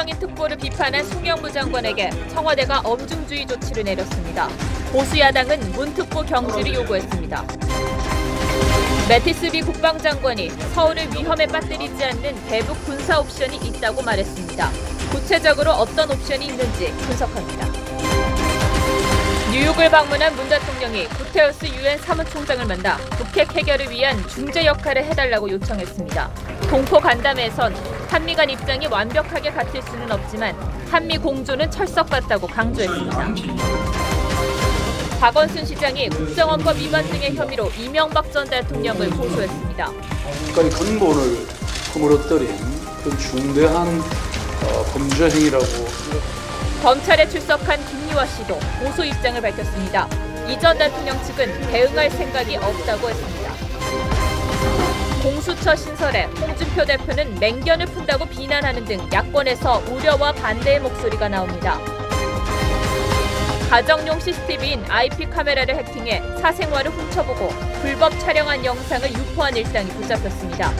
문정인 특보를 비판한 송영무 장관에게 청와대가 엄중주의 조치를 내렸습니다. 보수 야당은 문 특보 경질을 요구했습니다. 매티스 비 국방장관이 서울을 위험에 빠뜨리지 않는 대북 군사 옵션이 있다고 말했습니다. 구체적으로 어떤 옵션이 있는지 분석합니다. 뉴욕을 방문한 문 대통령이 구테러스 유엔 사무총장을 만나 북핵 해결을 위한 중재 역할을 해달라고 요청했습니다. 동포 간담회에선 한미 간 입장이 완벽하게 같을 수는 없지만 한미 공조는 철석 같다고 강조했습니다. 박원순 시장이 국정원법 위반 등의 혐의로 이명박 전 대통령을 고소했습니다. 국가의 근본을 허물어뜨린 그런 중대한 범죄 행위라고. 검찰에 출석한 김미화 씨도 고소 입장을 밝혔습니다. 이 전 대통령 측은 대응할 생각이 없다고 했습니다. 공수처 신설에 홍준표 대표는 맹견을 푼다고 비난하는 등 야권에서 우려와 반대의 목소리가 나옵니다. 가정용 CCTV인 IP 카메라를 해킹해 사생활을 훔쳐보고 불법 촬영한 영상을 유포한 일당이 붙잡혔습니다.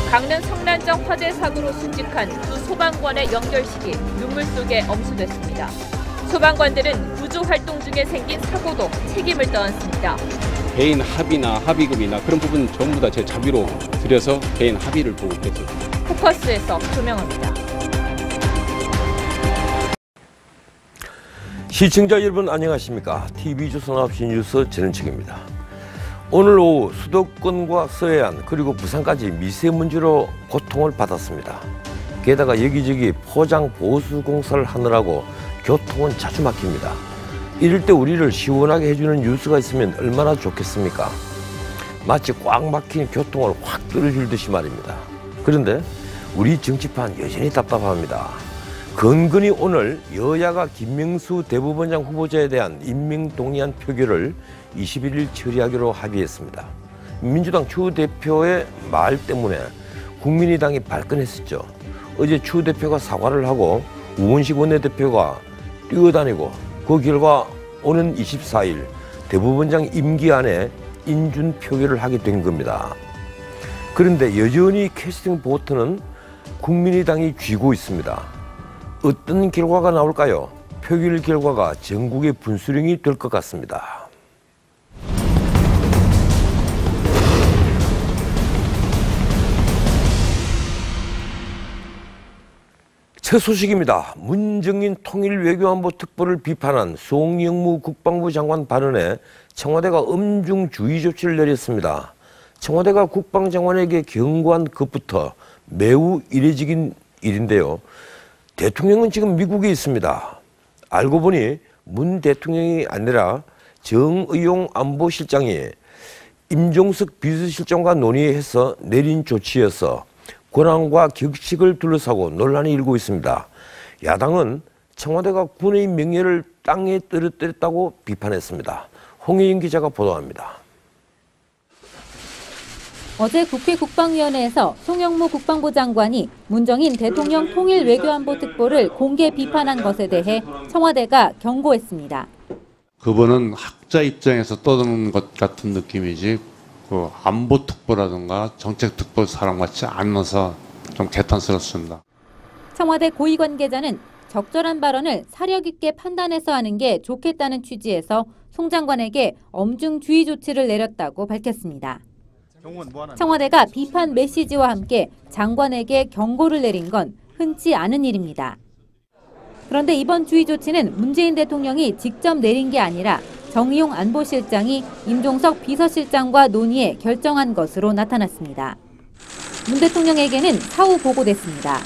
강릉 성난정 화재 사고로 순직한 두 소방관의 연결식이 눈물 속에 엄수됐습니다. 소방관들은 구조 활동 중에 생긴 사고도 책임을 떠안습니다. 개인 합의나 합의금이나 그런 부분 전부 다 제 자비로 들여서 개인 합의를 보고했죠. 포커스에서 조명합니다. 시청자 여러분 안녕하십니까? TV조선 9시 뉴스 전현책입니다. 오늘 오후 수도권과 서해안 그리고 부산까지 미세먼지로 고통을 받았습니다. 게다가 여기저기 포장 보수 공사를 하느라고 교통은 자주 막힙니다. 이럴 때 우리를 시원하게 해주는 뉴스가 있으면 얼마나 좋겠습니까? 마치 꽉 막힌 교통을 확 떨어뜨리듯이 말입니다. 그런데 우리 정치판 여전히 답답합니다. 근근히 오늘 여야가 김명수 대법원장 후보자에 대한 임명동의안 표결을 21일 처리하기로 합의했습니다. 민주당 추 대표의 말 때문에 국민의당이 발끈했었죠. 어제 추 대표가 사과를 하고 우원식 원내대표가 뛰어다니고 그 결과 오는 24일 대법원장 임기 안에 인준 표결을 하게 된 겁니다. 그런데 여전히 캐스팅 보트는 국민의당이 쥐고 있습니다. 어떤 결과가 나올까요? 표결 결과가 전국의 분수령이 될 것 같습니다. 첫 소식입니다. 문정인 통일외교안보 특보를 비판한 송영무 국방부 장관 발언에 청와대가 엄중주의 조치를 내렸습니다. 청와대가 국방장관에게 경고한 것부터 매우 이례적인 일인데요. 대통령은 지금 미국에 있습니다. 알고 보니 문 대통령이 아니라 정의용 안보실장이 임종석 비서실장과 논의해서 내린 조치여서 권한과 격식을 둘러싸고 논란이 일고 있습니다. 야당은 청와대가 군의 명예를 땅에 떨어뜨렸다고 비판했습니다. 홍혜인 기자가 보도합니다. 어제 국회 국방위원회에서 송영무 국방부 장관이 문정인 대통령 통일외교안보 특보를 공개 비판한 것에 대해 청와대가 경고했습니다. 그분은 학자 입장에서 떠드는 것 같은 느낌이지 그 안보특보라든가 정책특보 사람 같지 않아서 좀 개탄스럽습니다. 청와대 고위 관계자는 적절한 발언을 사력 있게 판단해서 하는 게 좋겠다는 취지에서 송 장관에게 엄중주의 조치를 내렸다고 밝혔습니다. 청와대가 비판 메시지와 함께 장관에게 경고를 내린 건 흔치 않은 일입니다. 그런데 이번 주의 조치는 문재인 대통령이 직접 내린 게 아니라 정의용 안보실장이 임종석 비서실장과 논의해 결정한 것으로 나타났습니다. 문 대통령에게는 사후 보고됐습니다.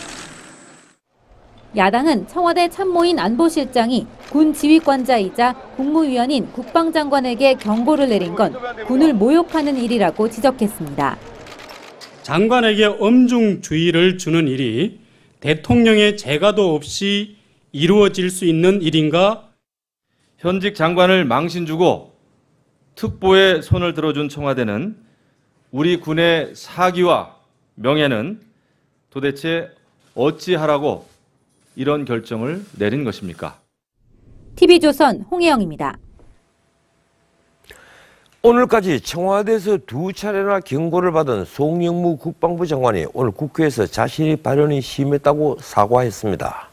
야당은 청와대 참모인 안보실장이 군 지휘관자이자 국무위원인 국방장관에게 경고를 내린 건 군을 모욕하는 일이라고 지적했습니다. 장관에게 엄중주의를 주는 일이 대통령의 재가도 없이 이루어질 수 있는 일인가? 현직 장관을 망신 주고 특보에 손을 들어준 청와대는 우리 군의 사기와 명예는 도대체 어찌하라고 이런 결정을 내린 것입니까? TV조선 홍혜영입니다. 오늘까지 청와대에서 2차례나 경고를 받은 송영무 국방부 장관이 오늘 국회에서 자신의 발언이 심했다고 사과했습니다.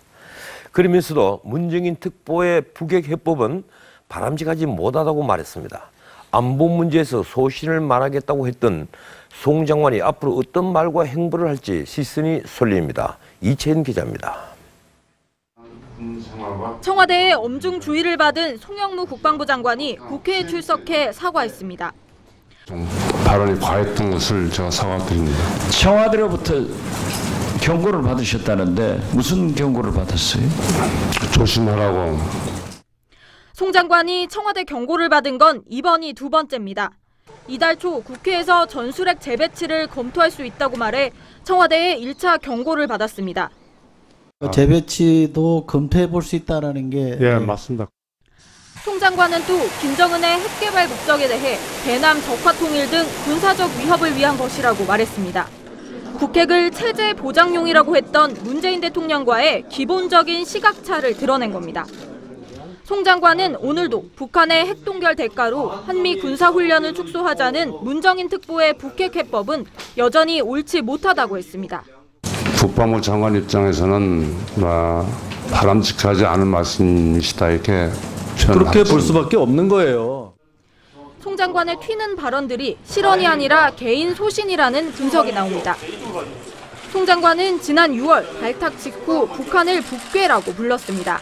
그러면서도 문정인 특보의 북핵 해법은 바람직하지 못하다고 말했습니다. 안보 문제에서 소신을 말하겠다고 했던 송 장관이 앞으로 어떤 말과 행보를 할지 시선이 쏠립니다. 이채연 기자입니다. 청와대의 엄중 주의를 받은 송영무 국방부 장관이 국회에 출석해 사과했습니다. 발언이 과했던 것을 제가 사과드립니다. 청와대로부터 경고를 받으셨다는데 무슨 경고를 받았어요? 조심하라고. 송 장관이 청와대 경고를 받은 건 이번이 2번째입니다. 이달 초 국회에서 전술핵 재배치를 검토할 수 있다고 말해 청와대에 1차 경고를 받았습니다. 재배치도 검토해 볼 수 있다는 게 예, 맞습니다. 송 장관은 또 김정은의 핵개발 목적에 대해 대남 적화 통일 등 군사적 위협을 위한 것이라고 말했습니다. 북핵을 체제 보장용이라고 했던 문재인 대통령과의 기본적인 시각차를 드러낸 겁니다. 송 장관은 오늘도 북한의 핵동결 대가로 한미 군사훈련을 축소하자는 문정인 특보의 북핵 해법은 여전히 옳지 못하다고 했습니다. 국방부 장관 입장에서는 바람직하지 않은 말씀이시다 이렇게 그렇게 볼 수밖에 없는 거예요. 송 장관의 튀는 발언들이 실언이 아니라 개인 소신이라는 분석이 나옵니다. 송 장관은 지난 6월 발탁 직후 북한을 북괴라고 불렀습니다.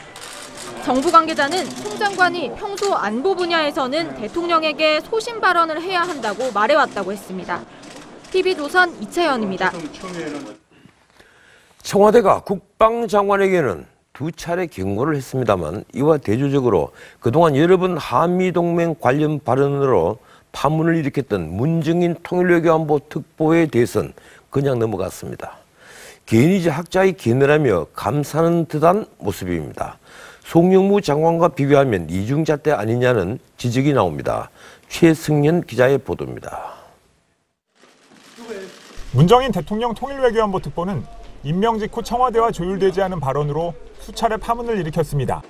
정부 관계자는 송 장관이 평소 안보 분야에서는 대통령에게 소신 발언을 해야 한다고 말해왔다고 했습니다. TV조선 이채연입니다. 청와대가 국방장관에게는 2차례 경고를 했습니다만 이와 대조적으로 그동안 여러 번 한미동맹 관련 발언으로 파문을 일으켰던 문정인 통일외교안보 특보에 대해서는 그냥 넘어갔습니다. 개인이자 학자의 견해라며 감사는 듯한 모습입니다. 송영무 장관과 비교하면 이중잣대 아니냐는 지적이 나옵니다. 최승현 기자의 보도입니다. 문정인 대통령 통일외교안보 특보는 임명 직후 청와대와 조율되지 않은 발언으로 수차례 파문을 일으켰습니다.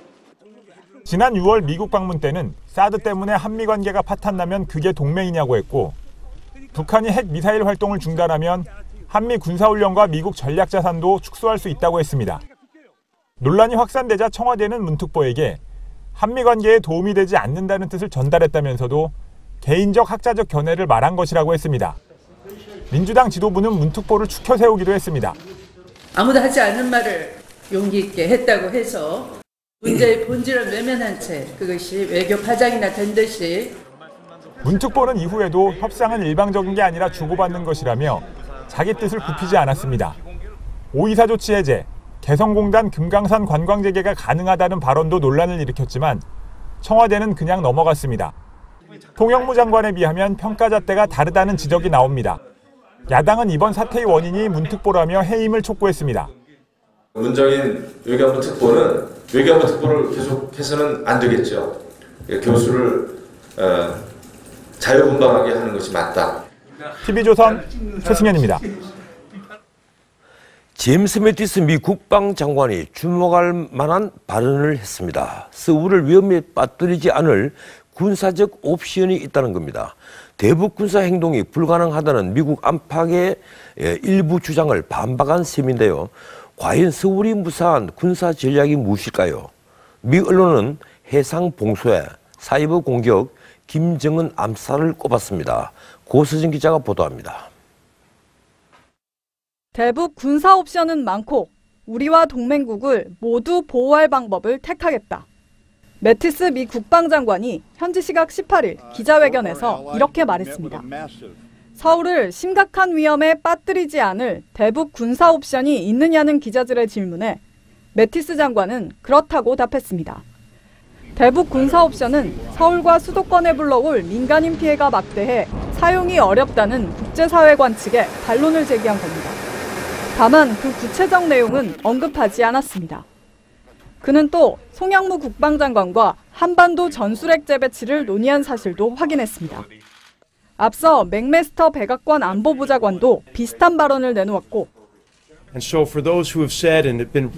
지난 6월 미국 방문 때는 사드 때문에 한미 관계가 파탄나면 그게 동맹이냐고 했고 북한이 핵 미사일 활동을 중단하면 한미 군사훈련과 미국 전략자산도 축소할 수 있다고 했습니다. 논란이 확산되자 청와대는 문 특보에게 한미 관계에 도움이 되지 않는다는 뜻을 전달했다면서도 개인적 학자적 견해를 말한 것이라고 했습니다. 민주당 지도부는 문 특보를 추켜 세우기도 했습니다. 아무도 하지 않는 말을 용기 있게 했다고 해서 문제의 본질을 외면한 채 그것이 외교 파장이나 된 듯이. 문 특보는 이후에도 협상은 일방적인 게 아니라 주고받는 것이라며 자기 뜻을 굽히지 않았습니다. 5.24 조치 해제, 개성공단 금강산 관광 재개가 가능하다는 발언도 논란을 일으켰지만 청와대는 그냥 넘어갔습니다. 송영무 장관에 비하면 평가잣대가 다르다는 지적이 나옵니다. 야당은 이번 사태의 원인이 문 특보라며 해임을 촉구했습니다. 문정인 외교안보 특보는 외교안보 특보를 계속해서는 안 되겠죠. 교수를 자유분방하게 하는 것이 맞다. TV조선 최승현입니다. 제임스 매티스 미 국방장관이 주목할 만한 발언을 했습니다. 서울을 위험에 빠뜨리지 않을 군사적 옵션이 있다는 겁니다. 대북 군사 행동이 불가능하다는 미국 안팎의 일부 주장을 반박한 셈인데요. 과연 서울이 무사한 군사 전략이 무엇일까요? 미 언론은 해상 봉쇄, 사이버 공격, 김정은 암살을 꼽았습니다. 고서진 기자가 보도합니다. 대북 군사 옵션은 많고 우리와 동맹국을 모두 보호할 방법을 택하겠다. 매티스 미 국방장관이 현지 시각 18일 기자회견에서 이렇게 말했습니다. 서울을 심각한 위험에 빠뜨리지 않을 대북 군사 옵션이 있느냐는 기자들의 질문에 매티스 장관은 그렇다고 답했습니다. 대북 군사 옵션은 서울과 수도권에 불러올 민간인 피해가 막대해 사용이 어렵다는 국제사회 관측에 반론을 제기한 겁니다. 다만 그 구체적 내용은 언급하지 않았습니다. 그는 또 송영무 국방장관과 한반도 전술핵 재배치를 논의한 사실도 확인했습니다. 앞서 맥메스터 백악관 안보보좌관도 비슷한 발언을 내놓았고, And so for those who have said and have been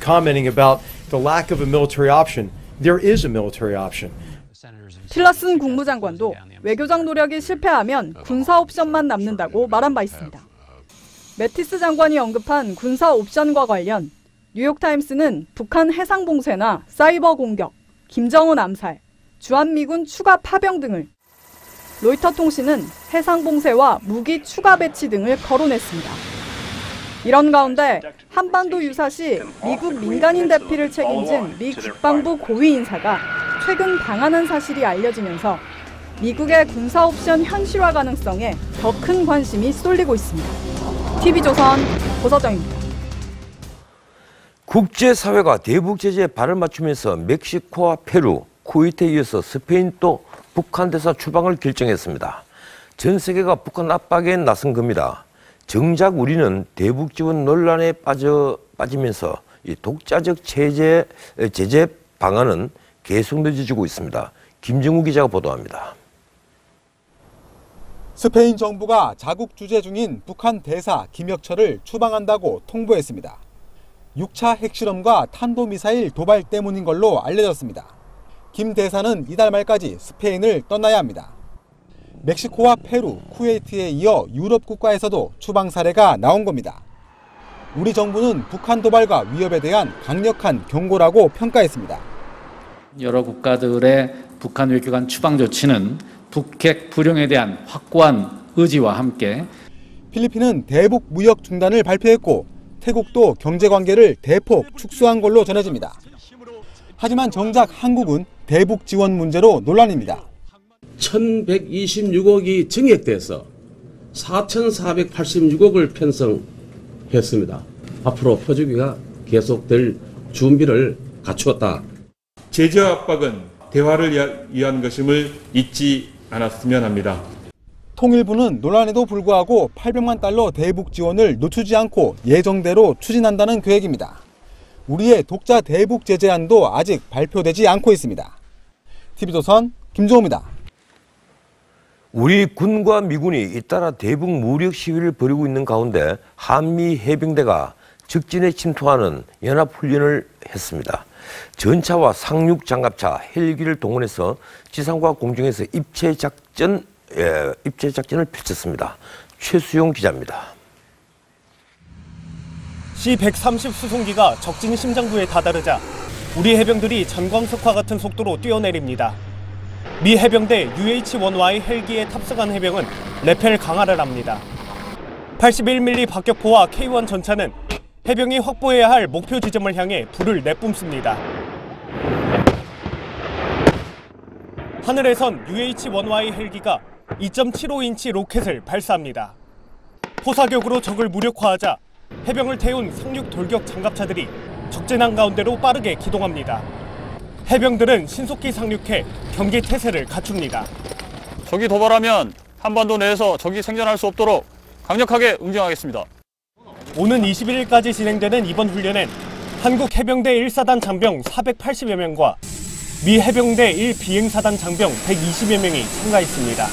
commenting about the lack of a military option, there is a military option. 틸러슨 국무장관도 외교적 노력이 실패하면 군사 옵션만 남는다고 말한 바 있습니다. 매티스 장관이 언급한 군사 옵션과 관련 뉴욕타임스는 북한 해상봉쇄나 사이버 공격, 김정은 암살, 주한미군 추가 파병 등을, 로이터 통신은 해상봉쇄와 무기 추가 배치 등을 거론했습니다. 이런 가운데 한반도 유사시 미국 민간인 대피를 책임진 미 국방부 고위 인사가 최근 방한한 사실이 알려지면서 미국의 군사 옵션 현실화 가능성에 더 큰 관심이 쏠리고 있습니다. TV조선 고서정입니다. 국제사회가 대북 제재에 발을 맞추면서 멕시코와 페루, 쿠웨이트에 이어서 스페인도 북한 대사 추방을 결정했습니다. 전 세계가 북한 압박에 나선 겁니다. 정작 우리는 대북 지원 논란에 빠지면서 이 독자적 제재 방안은 계속 늦어지고 있습니다. 김정우 기자가 보도합니다. 스페인 정부가 자국 주재 중인 북한 대사 김혁철을 추방한다고 통보했습니다. 6차 핵실험과 탄도미사일 도발 때문인 걸로 알려졌습니다. 김 대사는 이달 말까지 스페인을 떠나야 합니다. 멕시코와 페루, 쿠웨이트에 이어 유럽 국가에서도 추방 사례가 나온 겁니다. 우리 정부는 북한 도발과 위협에 대한 강력한 경고라고 평가했습니다. 여러 국가들의 북한 외교관 추방 조치는 북핵 불용에 대한 확고한 의지와 함께 필리핀은 대북 무역 중단을 발표했고 태국도 경제관계를 대폭 축소한 걸로 전해집니다. 하지만 정작 한국은 대북 지원 문제로 논란입니다. 1,126억이 증액돼서 4,486억을 편성했습니다. 앞으로 퍼주기가 계속될 준비를 갖추었다. 제재 압박은 대화를 위한 것임을 잊지 않았으면 합니다. 통일부는 논란에도 불구하고 800만 달러 대북 지원을 늦추지 않고 예정대로 추진한다는 계획입니다. 우리의 독자 대북 제재안도 아직 발표되지 않고 있습니다. TV조선 김종호입니다. 우리 군과 미군이 잇따라 대북 무력 시위를 벌이고 있는 가운데 한미 해병대가 적진에 침투하는 연합훈련을 했습니다. 전차와 상륙 장갑차, 헬기를 동원해서 지상과 공중에서 입체 작전을 펼쳤습니다. 최수용 기자입니다. C-130 수송기가 적진 심장부에 다다르자 우리 해병들이 전광석화 같은 속도로 뛰어내립니다. 미 해병대 UH-1Y 헬기에 탑승한 해병은 레펠 강화를 합니다. 81mm 박격포와 K-1 전차는 해병이 확보해야 할 목표 지점을 향해 불을 내뿜습니다. 하늘에선 UH-1Y 헬기가 2.75인치 로켓을 발사합니다. 포사격으로 적을 무력화하자 해병을 태운 상륙 돌격 장갑차들이 적진 한가운데로 빠르게 기동합니다. 해병들은 신속히 상륙해 경계 태세를 갖춥니다. 적이 도발하면 한반도 내에서 적이 생존할 수 없도록 강력하게 응징하겠습니다. 오는 21일까지 진행되는 이번 훈련엔 한국 해병대 1사단 장병 480여 명과 미 해병대 1비행사단 장병 120여 명이 참가했습니다.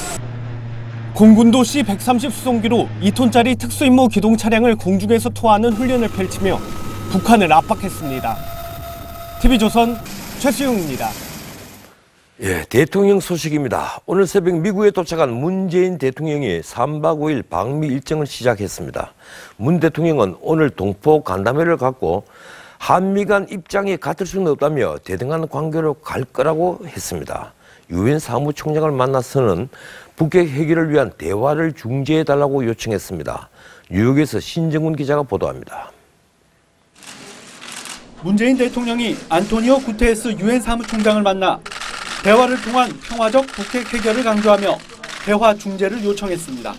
공군도 C-130 수송기로 2톤짜리 특수임무 기동 차량을 공중에서 투하하는 훈련을 펼치며 북한을 압박했습니다. TV조선 최수용입니다. 대통령 소식입니다. 오늘 새벽 미국에 도착한 문재인 대통령이 3박 5일 방미 일정을 시작했습니다. 문 대통령은 오늘 동포 간담회를 갖고 한미 간 입장이 같을 수는 없다며 대등한 관계로 갈 거라고 했습니다. 유엔 사무총장을 만나서는 북핵 해결을 위한 대화를 중재해달라고 요청했습니다. 뉴욕에서 신정훈 기자가 보도합니다. 문재인 대통령이 안토니오 구테레스 유엔 사무총장을 만나 대화를 통한 평화적 북핵 해결을 강조하며 대화 중재를 요청했습니다.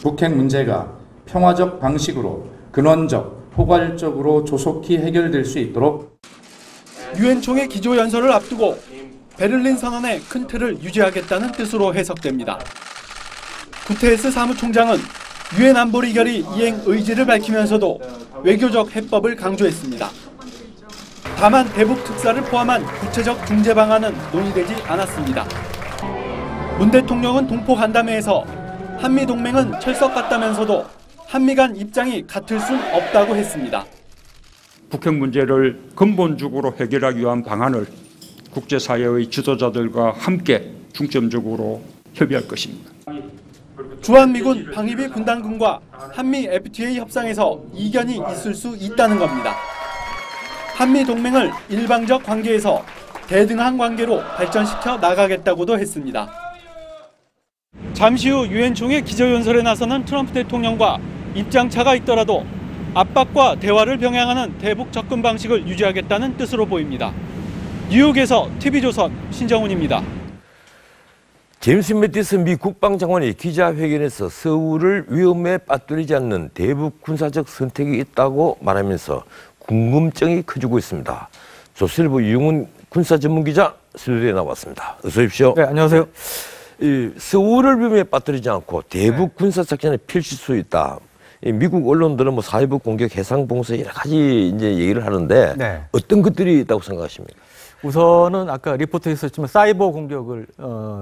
북핵 문제가 평화적 방식으로 근원적, 포괄적으로 조속히 해결될 수 있도록 유엔 총회 기조연설을 앞두고 베를린 선언의 큰 틀을 유지하겠다는 뜻으로 해석됩니다. 구테레스 사무총장은 유엔 안보리 결의 이행 의지를 밝히면서도 외교적 해법을 강조했습니다. 다만 대북 특사를 포함한 구체적 중재 방안은 논의되지 않았습니다. 문 대통령은 동포 간담회에서 한미 동맹은 철석 같다면서도 한미 간 입장이 같을 순 없다고 했습니다. 북핵 문제를 근본적으로 해결하기 위한 방안을 국제사회의 지도자들과 함께 중점적으로 협의할 것입니다. 주한미군 방위비 분담금과 한미 FTA 협상에서 이견이 있을 수 있다는 겁니다. 한미 동맹을 일방적 관계에서 대등한 관계로 발전시켜 나가겠다고도 했습니다. 잠시 후 유엔 총회 기조연설에 나서는 트럼프 대통령과 입장차가 있더라도 압박과 대화를 병행하는 대북 접근 방식을 유지하겠다는 뜻으로 보입니다. 뉴욕에서 TV조선 신정훈입니다. 제임스 매티스 미 국방장관이 기자회견에서 서울을 위험에 빠뜨리지 않는 대북 군사적 선택이 있다고 말하면서 궁금증이 커지고 있습니다. 조선일보 이용훈 군사전문기자 스튜디오에 나왔습니다. 어서 오십시오. 네, 안녕하세요. 서울을 위험에 빠뜨리지 않고 대북 군사작전에 펼칠 수 있다. 미국 언론들은 뭐 사회부 공격, 해상 봉쇄 여러 가지 이제 얘기를 하는데 네. 어떤 것들이 있다고 생각하십니까? 우선은 아까 리포트에 있었지만 사이버 공격을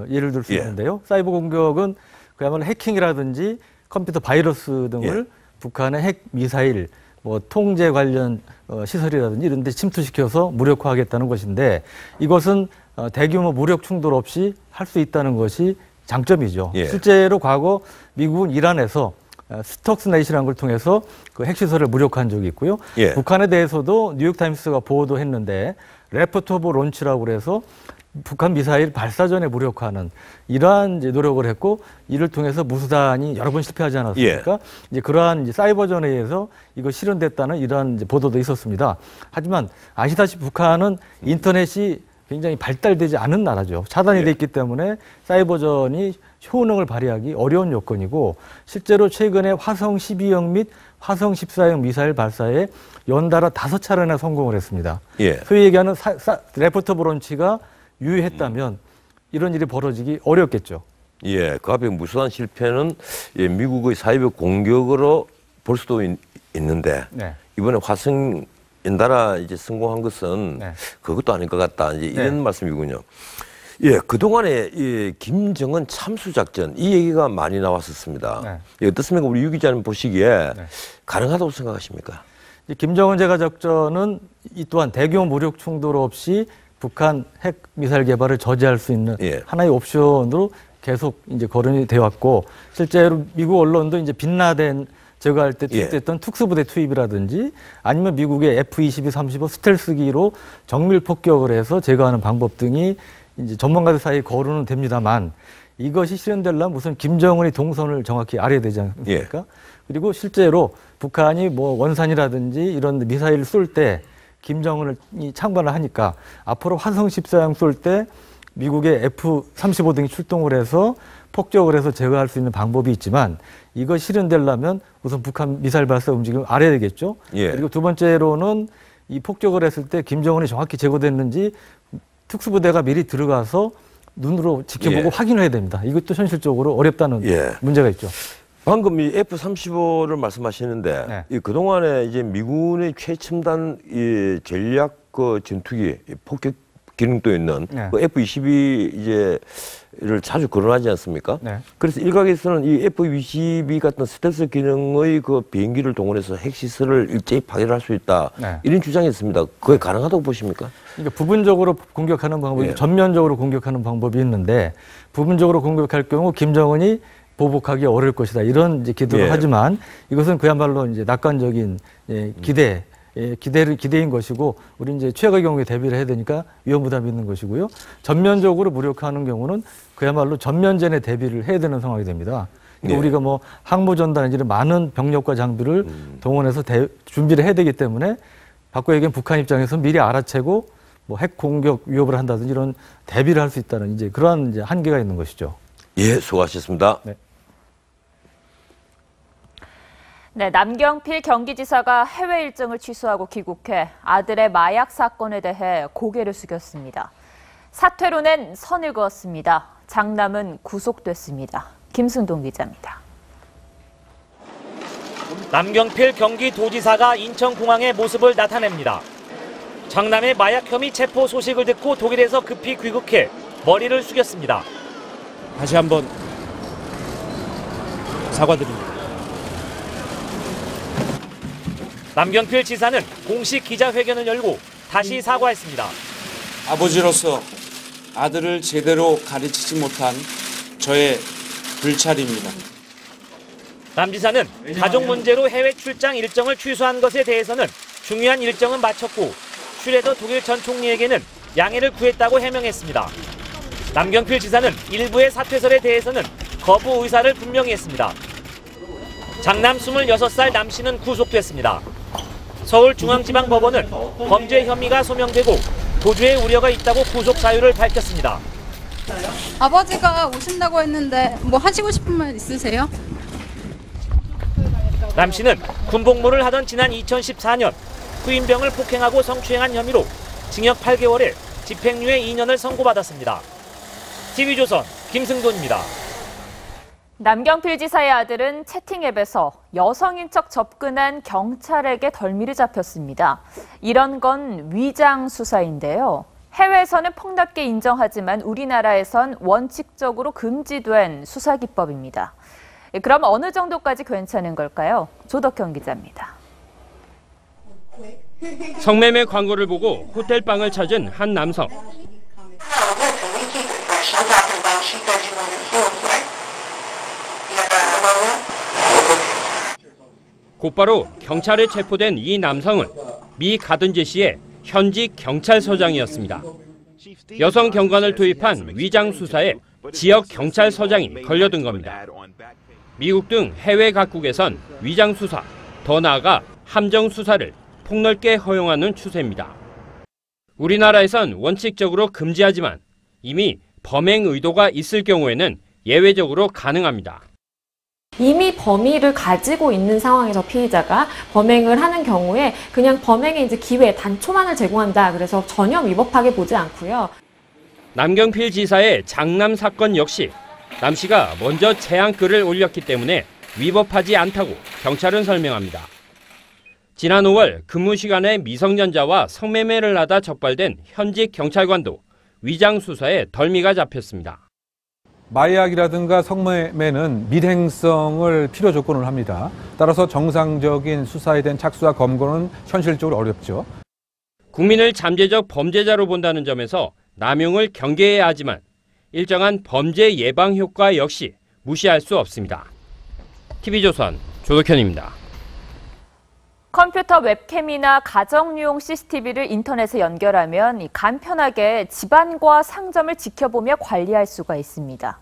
예를 들 수 있는데요. 사이버 공격은 그야말로 해킹이라든지 컴퓨터 바이러스 등을 북한의 핵 미사일, 뭐 통제 관련 시설이라든지 이런 데 침투시켜서 무력화하겠다는 것인데 이것은 대규모 무력 충돌 없이 할 수 있다는 것이 장점이죠. 실제로 과거 미국은 이란에서 스톡스넷이라는 걸 통해서 그 핵시설을 무력화한 적이 있고요. 북한에 대해서도 뉴욕타임스가 보도했는데 레포트 오브 론치라고 그래서 북한 미사일 발사 전에 무력화하는 이러한 이제 노력을 했고 이를 통해서 무수단이 여러 번 실패하지 않았습니까? 이제 그러한 이제 사이버전에 의해서 이거 실현됐다는 이러한 이제 보도도 있었습니다. 하지만 아시다시피 북한은 인터넷이 굉장히 발달되지 않은 나라죠. 차단이 돼 있기 때문에 사이버전이 효능을 발휘하기 어려운 요건이고 실제로 최근에 화성 12형 및 화성 14형 미사일 발사에 연달아 5차례나 성공을 했습니다. 소위 얘기하는 레포트 오브 론치가 유효했다면 이런 일이 벌어지기 어렵겠죠. 그 앞에 무수한 실패는 미국의 사이버 공격으로 볼 수도 있는데 이번에 화성 연달아 이제 성공한 것은 그것도 아닐 것 같다. 이제 이런 말씀이군요. 그동안에 김정은 참수작전 이 얘기가 많이 나왔었습니다. 어떻습니까? 우리 유 기자님 보시기에 가능하다고 생각하십니까? 김정은 제가 작전은 이 또한 대규모 무력 충돌 없이 북한 핵 미사일 개발을 저지할 수 있는 하나의 옵션으로 계속 이제 거론이 되어 왔고 실제로 미국 언론도 이제 빈라덴 제거할 때 투입됐던 특수부대 투입이라든지 아니면 미국의 F-22, 35 스텔스기로 정밀 폭격을 해서 제거하는 방법 등이 이제 전문가들 사이에 거론은 됩니다만 이것이 실현되려면 우선 김정은이 동선을 정확히 알아야 되지 않습니까? 그리고 실제로 북한이 뭐 원산이라든지 이런 미사일을 쏠 때 김정은이 참관을 하니까 앞으로 화성 14형 쏠 때 미국의 F-35 등이 출동을 해서 폭격을 해서 제거할 수 있는 방법이 있지만 이거 실현되려면 우선 북한 미사일 발사 움직임을 알아야 되겠죠. 그리고 두 번째로는 이 폭격을 했을 때 김정은이 정확히 제거됐는지 특수부대가 미리 들어가서 눈으로 지켜보고 확인을 해야 됩니다. 이것도 현실적으로 어렵다는 문제가 있죠. 방금 이 F-35를 말씀하시는데 이 그동안에 이제 미군의 최첨단 이 전략 그 전투기 폭격 기능도 있는 그 F-22 를 자주 거론하지 않습니까? 그래서 일각에서는 이 F-22 같은 스텔스 기능의 그 비행기를 동원해서 핵시설을 일제히 파괴를 할 수 있다. 이런 주장이 있습니다. 그게 가능하다고 보십니까? 그러니까 부분적으로 공격하는 방법이 전면적으로 공격하는 방법이 있는데 부분적으로 공격할 경우 김정은이 보복하기 어려울 것이다. 이런 이제 기도를 하지만 이것은 그야말로 이제 낙관적인 기대인 것이고 우리 이제 최악의 경우에 대비를 해야 되니까 위험 부담이 있는 것이고요. 전면적으로 무력화하는 경우는 그야말로 전면전에 대비를 해야 되는 상황이 됩니다. 그러니까 우리가 뭐 항모전단 이런 많은 병력과 장비를 동원해서 준비를 해야 되기 때문에 바꿔 얘기하면 북한 입장에서 미리 알아채고 뭐 핵 공격 위협을 한다든지 이런 대비를 할 수 있다는 이제 그러한 이제 한계가 있는 것이죠. 수고하셨습니다. 남경필 경기지사가 해외 일정을 취소하고 귀국해 아들의 마약 사건에 대해 고개를 숙였습니다. 사퇴로 낸 선을 그었습니다. 장남은 구속됐습니다. 김승동 기자입니다. 남경필 경기도지사가 인천공항에 모습을 나타냅니다. 장남의 마약 혐의 체포 소식을 듣고 독일에서 급히 귀국해 머리를 숙였습니다. 다시 한번 사과드립니다. 남경필 지사는 공식 기자회견을 열고 다시 사과했습니다. 아버지로서 아들을 제대로 가르치지 못한 저의 불찰입니다. 남 지사는 가족 문제로 해외 출장 일정을 취소한 것에 대해서는 중요한 일정은 마쳤고 슈레더 독일 전 총리에게는 양해를 구했다고 해명했습니다. 남경필 지사는 일부의 사퇴설에 대해서는 거부 의사를 분명히 했습니다. 장남 26살 남 씨는 구속됐습니다. 서울중앙지방법원은 범죄 혐의가 소명되고 도주의 우려가 있다고 구속 사유를 밝혔습니다. 아버지가 오신다고 했는데 뭐 하시고 싶은 말 있으세요? 남 씨는 군복무를 하던 지난 2014년 후임병을 폭행하고 성추행한 혐의로 징역 8개월에 집행유예 2년을 선고받았습니다. TV조선 김승돈입니다. 남경필 지사의 아들은 채팅앱에서 여성인 척 접근한 경찰에게 덜미를 잡혔습니다. 이런 건 위장 수사인데요. 해외에서는 폭넓게 인정하지만 우리나라에선 원칙적으로 금지된 수사 기법입니다. 그럼 어느 정도까지 괜찮은 걸까요? 조덕현 기자입니다. 성매매 광고를 보고 호텔방을 찾은 한 남성. 곧바로 경찰에 체포된 이 남성은 미 가든지시의 현직 경찰서장이었습니다. 여성 경관을 투입한 위장 수사에 지역 경찰서장이 걸려든 겁니다. 미국 등 해외 각국에선 위장 수사, 더 나아가 함정 수사를 폭넓게 허용하는 추세입니다. 우리나라에선 원칙적으로 금지하지만 이미 범행 의도가 있을 경우에는 예외적으로 가능합니다. 이미 범위를 가지고 있는 상황에서 피의자가 범행을 하는 경우에 그냥 범행의 기회 단초만을 제공한다. 그래서 전혀 위법하게 보지 않고요. 남경필 지사의 장남 사건 역시 남 씨가 먼저 재앙글을 올렸기 때문에 위법하지 않다고 경찰은 설명합니다. 지난 5월 근무 시간에 미성년자와 성매매를 하다 적발된 현직 경찰관도 위장 수사에 덜미가 잡혔습니다. 마약이라든가 성매매는 밀행성을 필요 조건으로 합니다. 따라서 정상적인 수사에 대한 착수와 검거는 현실적으로 어렵죠. 국민을 잠재적 범죄자로 본다는 점에서 남용을 경계해야 하지만 일정한 범죄 예방 효과 역시 무시할 수 없습니다. TV조선 조덕현입니다. 컴퓨터 웹캠이나 가정용 CCTV를 인터넷에 연결하면 간편하게 집안과 상점을 지켜보며 관리할 수가 있습니다.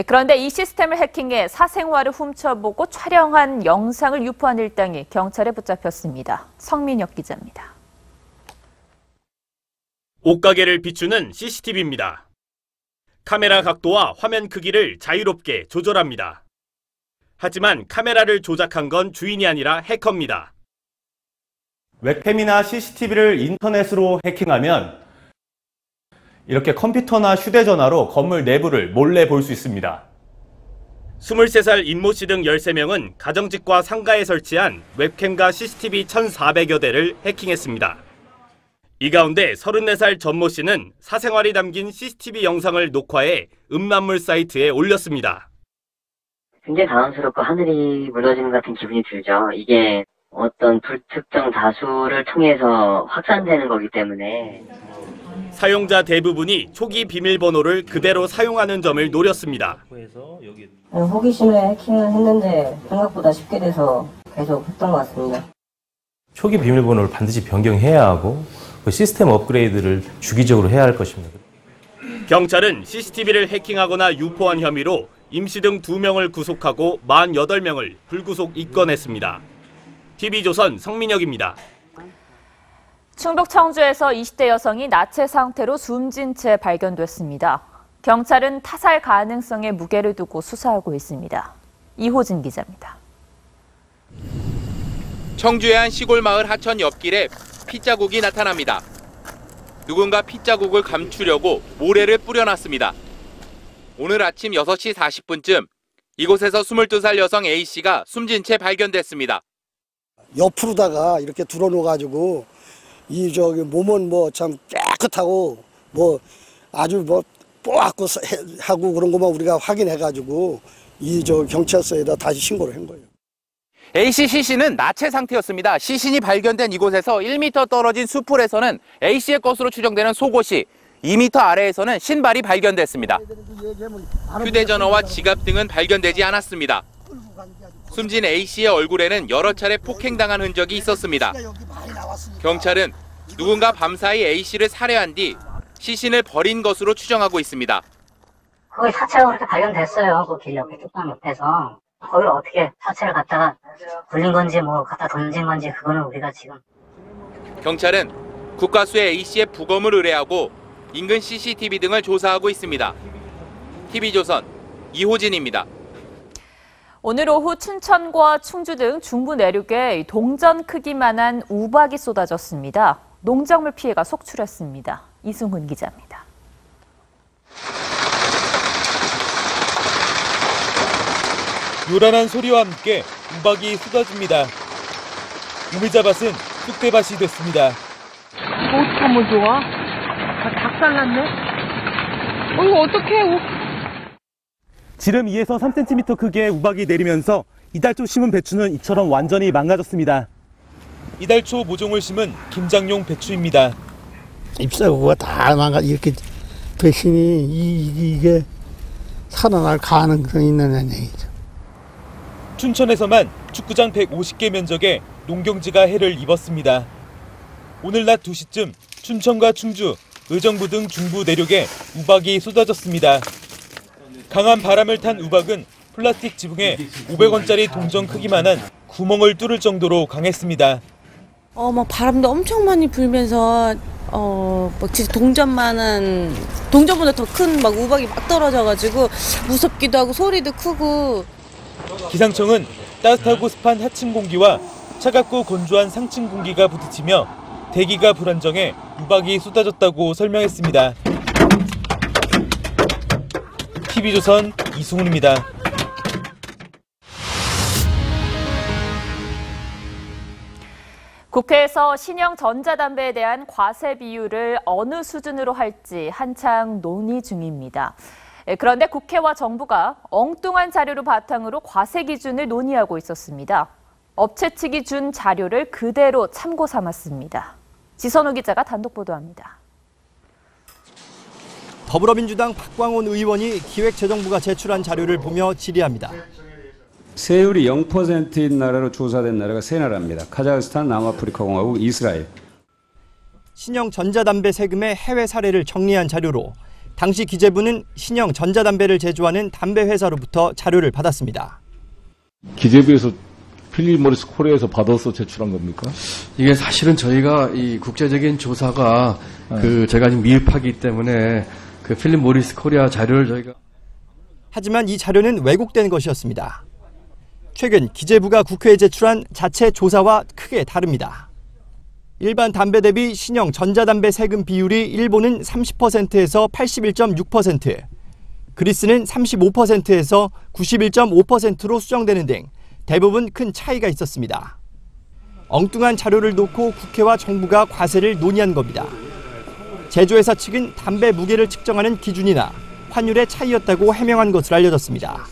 그런데 이 시스템을 해킹해 사생활을 훔쳐보고 촬영한 영상을 유포한 일당이 경찰에 붙잡혔습니다. 성민혁 기자입니다. 옷가게를 비추는 CCTV입니다. 카메라 각도와 화면 크기를 자유롭게 조절합니다. 하지만 카메라를 조작한 건 주인이 아니라 해커입니다. 웹캠이나 CCTV를 인터넷으로 해킹하면 이렇게 컴퓨터나 휴대전화로 건물 내부를 몰래 볼 수 있습니다. 23살 임모 씨 등 13명은 가정집과 상가에 설치한 웹캠과 CCTV 1,400여 대를 해킹했습니다. 이 가운데 34살 전모 씨는 사생활이 담긴 CCTV 영상을 녹화해 음란물 사이트에 올렸습니다. 굉장히 당황스럽고 하늘이 무너지는 같은 기분이 들죠. 이게 어떤 불특정 다수를 통해서 확산되는 거기 때문에. 사용자 대부분이 초기 비밀번호를 그대로 사용하는 점을 노렸습니다. 호기심에 해킹을 했는데 생각보다 쉽게 돼서 계속 했던 것 같습니다. 초기 비밀번호를 반드시 변경해야 하고 그 시스템 업그레이드를 주기적으로 해야 할 것입니다. 경찰은 CCTV를 해킹하거나 유포한 혐의로 임 씨 등 2명을 구속하고 48명을 불구속 입건했습니다. TV조선 성민혁입니다. 충북 청주에서 20대 여성이 나체 상태로 숨진 채 발견됐습니다. 경찰은 타살 가능성에 무게를 두고 수사하고 있습니다. 이호진 기자입니다. 청주의 한 시골 마을 하천 옆길에 핏자국이 나타납니다. 누군가 핏자국을 감추려고 모래를 뿌려놨습니다. 오늘 아침 6시 40분쯤 이곳에서 22살 여성 A씨가 숨진 채 발견됐습니다. 옆으로다가 이렇게 들어놓아가지고 몸은 참 깨끗하고 아주 뽀얗고 하고 그런 것만 우리가 확인해가지고 경찰서에다 다시 신고를 한 거예요. A씨 시신은 나체 상태였습니다. 시신이 발견된 이곳에서 1m 떨어진 수풀에서는 A씨의 것으로 추정되는 속옷이 2m 아래에서는 신발이 발견됐습니다. 휴대전화와 지갑 등은 발견되지 않았습니다. 숨진 A씨의 얼굴에는 여러 차례 폭행당한 흔적이 있었습니다. 경찰은 누군가 밤사이 A씨를 살해한 뒤 시신을 버린 것으로 추정하고 있습니다. 거기 사체가 그렇게 발견됐어요. 그 길 옆에 뚝방 옆에서. 거기를 어떻게 사체를 갖다가 굴린 건지 뭐 갖다 던진 건지 그거는 우리가 지금. 경찰은 국과수에 A씨의 부검을 의뢰하고 인근 CCTV 등을 조사하고 있습니다. TV조선 이호진입니다. 오늘 오후 춘천과 충주 등 중부 내륙에 동전 크기만한 우박이 쏟아졌습니다. 농작물 피해가 속출했습니다. 이승훈 기자입니다. 요란한 소리와 함께 우박이 쏟아집니다. 우미자밭은 쑥대밭이 됐습니다. 어떻게 하면 좋아? 다 닭살났네? 이거 어떡해? 지름 2에서 3cm 크기의 우박이 내리면서 이달 초 심은 배추는 이처럼 완전히 망가졌습니다. 이달 초 모종을 심은 김장용 배추입니다. 잎사귀가 다 이렇게 되시니 이게 살아날 가능성이 있는 얘기죠. 춘천에서만 축구장 150개 면적에 농경지가 해를 입었습니다. 오늘 낮 2시쯤 춘천과 충주, 의정부 등 중부 내륙에 우박이 쏟아졌습니다. 강한 바람을 탄 우박은 플라스틱 지붕에 500원짜리 동전 크기만한 구멍을 뚫을 정도로 강했습니다. 막 바람도 엄청 많이 불면서 막 진짜 동전보다 더 큰 막 우박이 막 떨어져가지고 무섭기도 하고 소리도 크고. 기상청은 따뜻하고 습한 하층 공기와 차갑고 건조한 상층 공기가 부딪히며 대기가 불안정해 우박이 쏟아졌다고 설명했습니다. TV조선 이승훈입니다. 국회에서 신형 전자담배에 대한 과세 비율을 어느 수준으로 할지 한창 논의 중입니다. 그런데 국회와 정부가 엉뚱한 자료를 바탕으로 과세 기준을 논의하고 있었습니다. 업체 측이 준 자료를 그대로 참고 삼았습니다. 지선우 기자가 단독 보도합니다. 더불어민주당 박광온 의원이 기획재정부가 제출한 자료를 보며 질의합니다. 세율이 0%인 나라로 조사된 나라가 세 나라입니다. 카자흐스탄, 남아프리카 공화국, 이스라엘. 신형 전자담배 세금의 해외 사례를 정리한 자료로 당시 기재부는 신형 전자담배를 제조하는 담배 회사로부터 자료를 받았습니다. 기재부에서 필립 모리스 코리아에서 받아서 제출한 겁니까? 이게 사실은 저희가 이 국제적인 조사가 제가 지금 미흡하기 때문에 그 필립 모리스 코리아 자료를 저희가. 하지만 이 자료는 왜곡된 것이었습니다. 최근 기재부가 국회에 제출한 자체 조사와 크게 다릅니다. 일반 담배 대비 신형 전자담배 세금 비율이 일본은 30%에서 81.6%, 그리스는 35%에서 91.5%로 수정되는 등 대부분 큰 차이가 있었습니다. 엉뚱한 자료를 놓고 국회와 정부가 과세를 논의한 겁니다. 제조회사 측은 담배 무게를 측정하는 기준이나 환율의 차이였다고 해명한 것으로 알려졌습니다.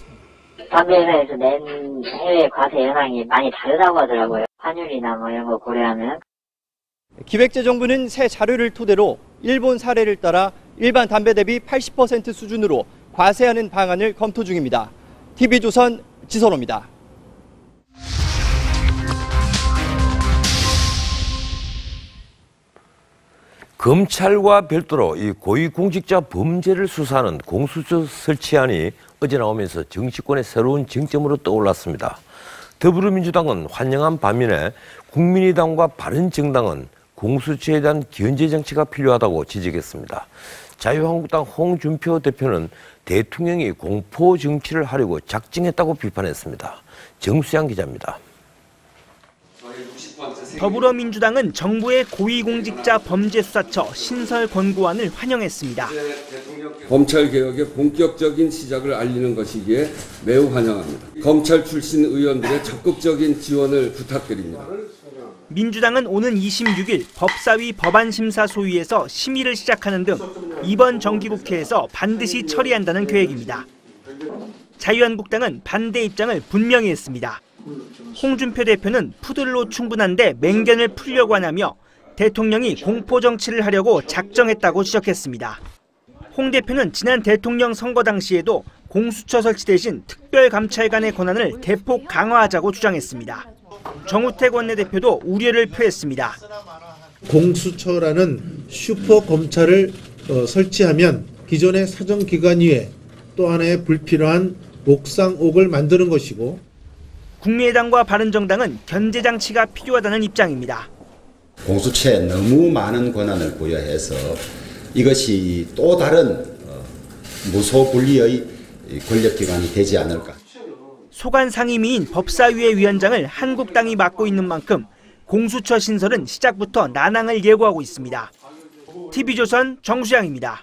담배 회사에서 낸 해외 과세 영향이 많이 다르다고 하더라고요. 환율이나 뭐 이런 거 고려하면. 기획재정부는 새 자료를 토대로 일본 사례를 따라 일반 담배 대비 80% 수준으로 과세하는 방안을 검토 중입니다. TV조선 지선호입니다. 검찰과 별도로 이 고위공직자 범죄를 수사하는 공수처 설치안이 어제 나오면서 정치권의 새로운 쟁점으로 떠올랐습니다. 더불어민주당은 환영한 반면에 국민의당과 바른정당은 공수처에 대한 견제 정치가 필요하다고 지적했습니다. 자유한국당 홍준표 대표는 대통령이 공포 정치를 하려고 작정했다고 비판했습니다. 정수양 기자입니다. 더불어민주당은 정부의 고위공직자 범죄수사처 신설 권고안을 환영했습니다. 검찰개혁의 본격적인 시작을 알리는 것이기에 매우 환영합니다. 검찰 출신 의원들의 적극적인 지원을 부탁드립니다. 민주당은 오는 26일 법사위 법안심사소위에서 심의를 시작하는 등 이번 정기국회에서 반드시 처리한다는 계획입니다. 자유한국당은 반대 입장을 분명히 했습니다. 홍준표 대표는 푸들로 충분한데 맹견을 풀려고 하냐며 대통령이 공포 정치를 하려고 작정했다고 지적했습니다. 홍 대표는 지난 대통령 선거 당시에도 공수처 설치 대신 특별감찰관의 권한을 대폭 강화하자고 주장했습니다. 정우택 원내대표도 우려를 표했습니다. 공수처라는 슈퍼 검찰을 설치하면 기존의 사정기관 위에 또 하나의 불필요한 옥상옥을 만드는 것이고, 국민의당과 바른정당은 견제 장치가 필요하다는 입장입니다. 공수처에 너무 많은 권한을 부여해서 이것이 또 다른 무소불위의 권력기관이 되지 않을까. 소관 상임위인 법사위의 위원장을 한국당이 맡고 있는 만큼 공수처 신설은 시작부터 난항을 예고하고 있습니다. TV조선 정수양입니다.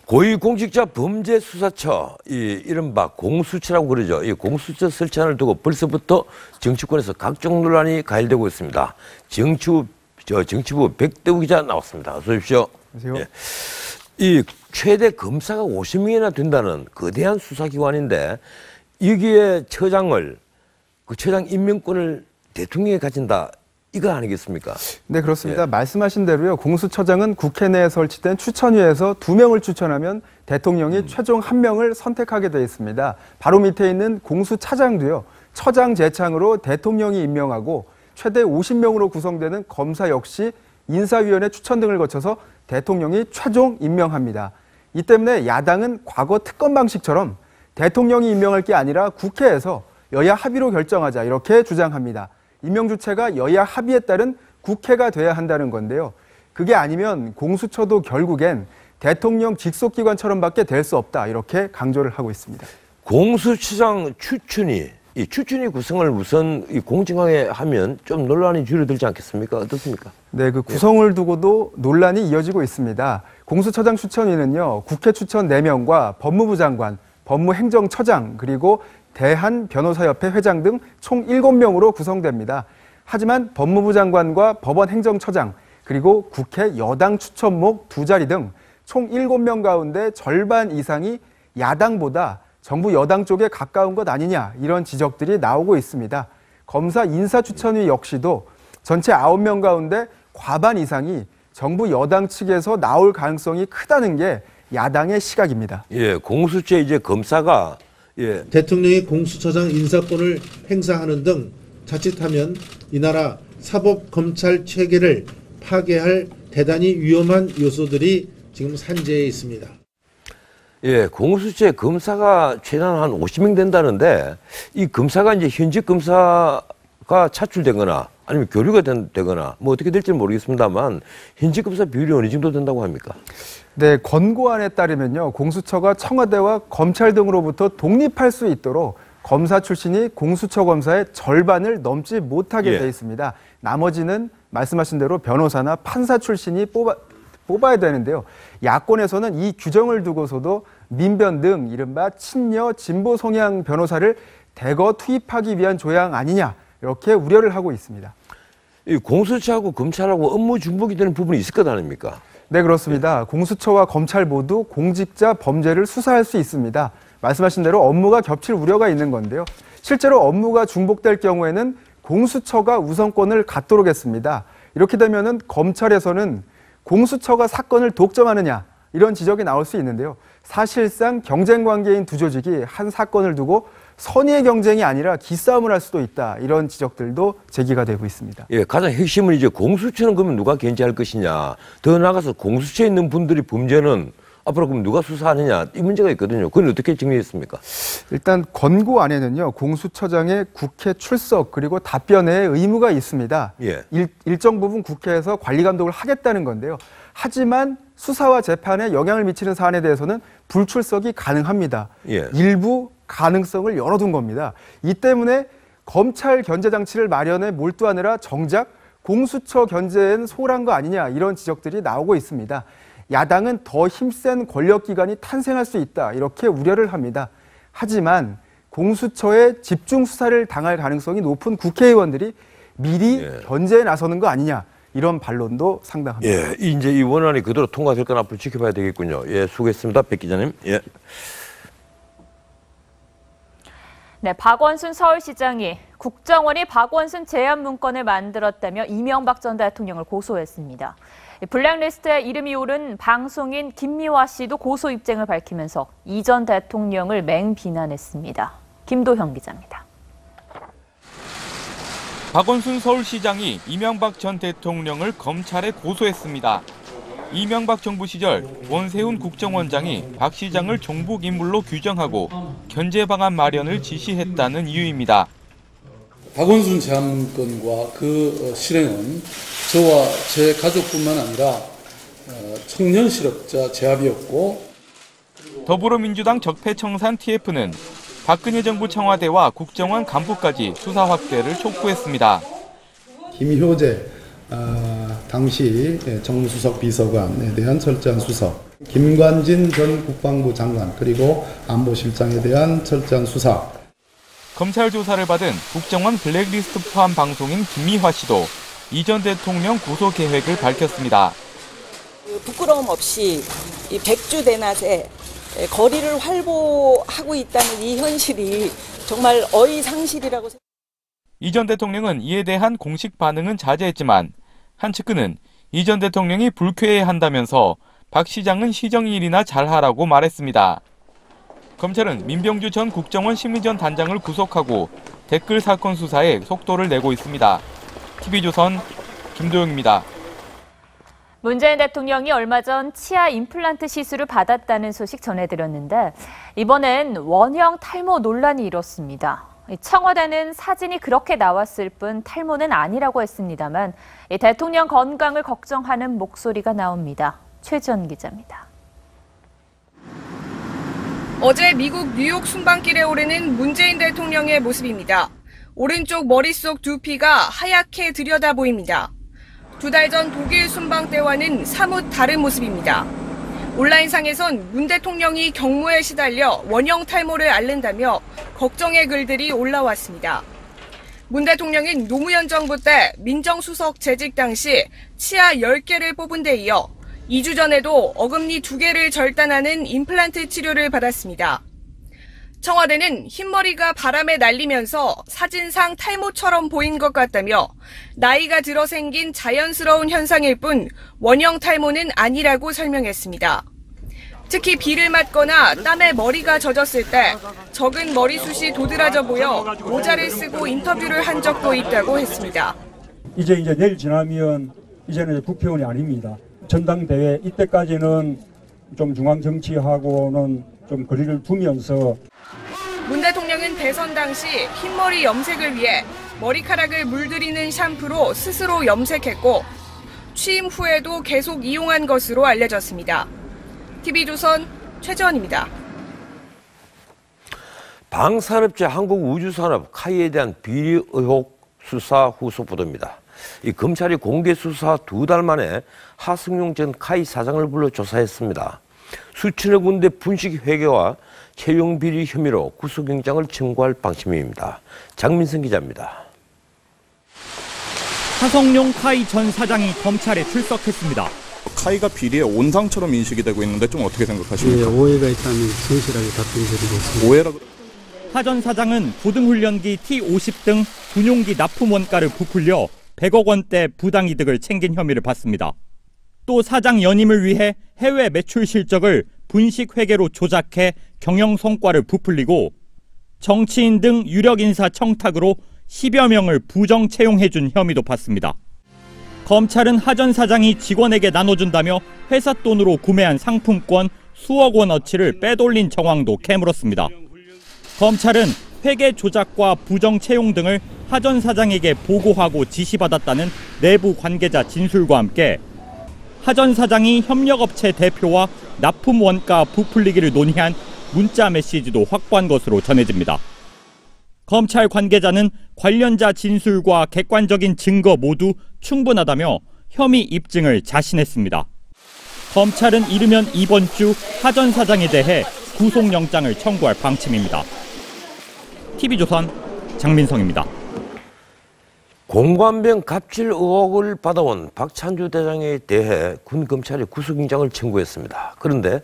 고위공직자 범죄수사처, 이른바 공수처라고 그러죠. 이 공수처 설치안을 두고 벌써부터 정치권에서 각종 논란이 가열되고 있습니다. 정치부 백대우 기자 나왔습니다. 어서 오십시오. 안녕하세요. 이 최대 검사가 50명이나 된다는 거대한 수사기관인데 여기에 처장을, 그 처장 임명권을 대통령이 가진다, 이거 아니겠습니까? 네, 그렇습니다. 말씀하신 대로요. 공수처장은 국회 내에 설치된 추천위에서 2명을 추천하면 대통령이 최종 1명을 선택하게 되어 있습니다. 바로 밑에 있는 공수차장도요. 처장 제창으로 대통령이 임명하고 최대 50명으로 구성되는 검사 역시 인사위원회 추천 등을 거쳐서 대통령이 최종 임명합니다. 이 때문에 야당은 과거 특검 방식처럼 대통령이 임명할 게 아니라 국회에서 여야 합의로 결정하자, 이렇게 주장합니다. 임명 주체가 여야 합의에 따른 국회가 돼야 한다는 건데요. 그게 아니면 공수처도 결국엔 대통령 직속기관처럼밖에 될 수 없다, 이렇게 강조를 하고 있습니다. 공수처장 추천이 구성을 우선 공정하게 하면 좀 논란이 줄어들지 않겠습니까? 어떻습니까? 네, 그 구성을 두고도 논란이 이어지고 있습니다. 공수처장 추천위는요, 국회 추천 4명과 법무부 장관, 법무행정처장, 그리고 대한변호사협회 회장 등 총 7명으로 구성됩니다. 하지만 법무부 장관과 법원행정처장, 그리고 국회 여당 추천목 2자리 등 총 7명 가운데 절반 이상이 야당보다 정부 여당 쪽에 가까운 것 아니냐, 이런 지적들이 나오고 있습니다. 검사 인사추천위 역시도 전체 9명 가운데 과반 이상이 정부 여당 측에서 나올 가능성이 크다는 게 야당의 시각입니다. 예, 공수처 이제 검사가 대통령이 공수처장 인사권을 행사하는 등 자칫하면 이 나라 사법검찰 체계를 파괴할 대단히 위험한 요소들이 지금 산재해 있습니다. 예, 공수처에 검사가 최단 한 50명 된다는데, 이 검사가 이제 현직 검사가 차출되거나 아니면 교류가 되거나 뭐 어떻게 될지는 모르겠습니다만 현직 검사 비율이 어느 정도 된다고 합니까? 네, 권고안에 따르면요, 공수처가 청와대와 검찰 등으로부터 독립할 수 있도록 검사 출신이 공수처 검사의 절반을 넘지 못하게 돼 있습니다. 나머지는 말씀하신 대로 변호사나 판사 출신이 뽑아야 되는데요. 야권에서는 이 규정을 두고서도 민변 등 이른바 친여 진보 성향 변호사를 대거 투입하기 위한 조항 아니냐, 이렇게 우려를 하고 있습니다. 이 공수처하고 검찰하고 업무 중복이 되는 부분이 있을 것 아닙니까? 네, 그렇습니다. 공수처와 검찰 모두 공직자 범죄를 수사할 수 있습니다. 말씀하신 대로 업무가 겹칠 우려가 있는 건데요. 실제로 업무가 중복될 경우에는 공수처가 우선권을 갖도록 했습니다. 이렇게 되면은 검찰에서는 공수처가 사건을 독점하느냐, 이런 지적이 나올 수 있는데요. 사실상 경쟁 관계인 두 조직이 한 사건을 두고 선의의 경쟁이 아니라 기싸움을 할 수도 있다, 이런 지적들도 제기가 되고 있습니다. 예, 가장 핵심은 이제 공수처는 그러면 누가 견제할 것이냐, 더 나아가서 공수처에 있는 분들이 범죄는 앞으로 그럼 누가 수사하느냐, 이 문제가 있거든요. 그건 어떻게 정리했습니까? 일단 권고안에는요, 공수처장의 국회 출석 그리고 답변에 의무가 있습니다. 예. 일정 부분 국회에서 관리 감독을 하겠다는 건데요. 하지만 수사와 재판에 영향을 미치는 사안에 대해서는 불출석이 가능합니다. 예. 일부 가능성을 열어둔 겁니다. 이 때문에 검찰 견제 장치를 마련에 몰두하느라 정작 공수처 견제엔 소홀한 거 아니냐, 이런 지적들이 나오고 있습니다. 야당은 더 힘센 권력기관이 탄생할 수 있다, 이렇게 우려를 합니다. 하지만 공수처에 집중 수사를 당할 가능성이 높은 국회의원들이 미리 견제에 나서는 거 아니냐, 이런 반론도 상당합니다. 예, 이제 이 원안이 그대로 통과될 건 앞으로 지켜봐야 되겠군요. 예, 수고했습니다. 백 기자님. 예. 네, 박원순 서울시장이 국정원이 박원순 제안 문건을 만들었다며 이명박 전 대통령을 고소했습니다. 블랙리스트에 이름이 오른 방송인 김미화 씨도 고소 입장을 밝히면서 이 전 대통령을 맹비난했습니다. 김도형 기자입니다. 박원순 서울시장이 이명박 전 대통령을 검찰에 고소했습니다. 이명박 정부 시절 원세훈 국정원장이 박 시장을 종북 인물로 규정하고 견제 방안 마련을 지시했다는 이유입니다. 박원순 제안문건과 그 실행은 저와 제 가족뿐만 아니라 청년 실업자 제압이었고, 더불어민주당 적폐청산 TF는 박근혜 정부 청와대와 국정원 간부까지 수사 확대를 촉구했습니다. 김효재 당시 정무수석 비서관에 대한 철저한 수사, 김관진 전 국방부 장관 그리고 안보실장에 대한 철저한 수사. 검찰 조사를 받은 국정원 블랙리스트 포함 방송인 김미화 씨도 이 전 대통령 고소 계획을 밝혔습니다. 부끄러움 없이 이 백주 대낮에 거리를 활보하고 있다는 이 현실이 정말 어이상실이라고 생각합니다. 이 전 대통령은 이에 대한 공식 반응은 자제했지만 한 측근은 이 전 대통령이 불쾌해한다면서 박 시장은 시정일이나 잘하라고 말했습니다. 검찰은 민병주 전 국정원 심의전 단장을 구속하고 댓글 사건 수사에 속도를 내고 있습니다. TV조선 김도영입니다. 문재인 대통령이 얼마 전 치아 임플란트 시술을 받았다는 소식 전해드렸는데 이번엔 원형 탈모 논란이 일었습니다. 청와대는 사진이 그렇게 나왔을 뿐 탈모는 아니라고 했습니다만 대통령 건강을 걱정하는 목소리가 나옵니다. 최지연 기자입니다. 어제 미국 뉴욕 순방길에 오르는 문재인 대통령의 모습입니다. 오른쪽 머릿속 두피가 하얗게 들여다 보입니다. 2달 전 독일 순방 때와는 사뭇 다른 모습입니다. 온라인상에선 문 대통령이 경무에 시달려 원형 탈모를 앓는다며 걱정의 글들이 올라왔습니다. 문 대통령은 노무현 정부 때 민정수석 재직 당시 치아 10개를 뽑은 데 이어 2주 전에도 어금니 2개를 절단하는 임플란트 치료를 받았습니다. 청와대는 흰머리가 바람에 날리면서 사진상 탈모처럼 보인 것 같다며 나이가 들어 생긴 자연스러운 현상일 뿐 원형 탈모는 아니라고 설명했습니다. 특히 비를 맞거나 땀에 머리가 젖었을 때 적은 머리숱이 도드라져 보여 모자를 쓰고 인터뷰를 한 적도 있다고 했습니다. 이제 내일 지나면 이제는 국회의원이 아닙니다. 전당대회 이때까지는 좀 중앙 정치하고는 좀 거리를 두면서 문 대통령은 대선 당시 흰머리 염색을 위해 머리카락을 물들이는 샴푸로 스스로 염색했고 취임 후에도 계속 이용한 것으로 알려졌습니다. TV조선 최지원입니다. 방산업체 한국우주산업 카이에 대한 비리 의혹 수사 후속 보도입니다. 이 검찰이 공개 수사 2달 만에 하승용 전 카이 사장을 불러 조사했습니다. 수천억 원대 분식 회계와 채용 비리 혐의로 구속영장을 청구할 방침입니다. 장민성 기자입니다. 하성룡 카이 전 사장이 검찰에 출석했습니다. 카이가 비리의 온상처럼 인식이 되고 있는데 좀 어떻게 생각하십니까? 네, 오해가 있다면 성실하게 답변드리고 있습니다. 오해라. 하 전 사장은 고등훈련기 T-50 등 군용기 납품 원가를 부풀려 100억 원대 부당이득을 챙긴 혐의를 받습니다. 또 사장 연임을 위해 해외 매출 실적을 분식 회계로 조작해 경영 성과를 부풀리고 정치인 등 유력 인사 청탁으로 10여 명을 부정 채용해준 혐의도 받습니다. 검찰은 하 전 사장이 직원에게 나눠준다며 회사 돈으로 구매한 상품권 수억 원어치를 빼돌린 정황도 캐물었습니다. 검찰은 회계 조작과 부정 채용 등을 하 전 사장에게 보고하고 지시받았다는 내부 관계자 진술과 함께 하 전 사장이 협력업체 대표와 납품 원가 부풀리기를 논의한 문자 메시지도 확보한 것으로 전해집니다. 검찰 관계자는 관련자 진술과 객관적인 증거 모두 충분하다며 혐의 입증을 자신했습니다. 검찰은 이르면 이번 주 하 전 사장에 대해 구속영장을 청구할 방침입니다. TV조선 장민성입니다. 공관병 갑질 의혹을 받아온 박찬주 대장에 대해 군 검찰이 구속영장을 청구했습니다. 그런데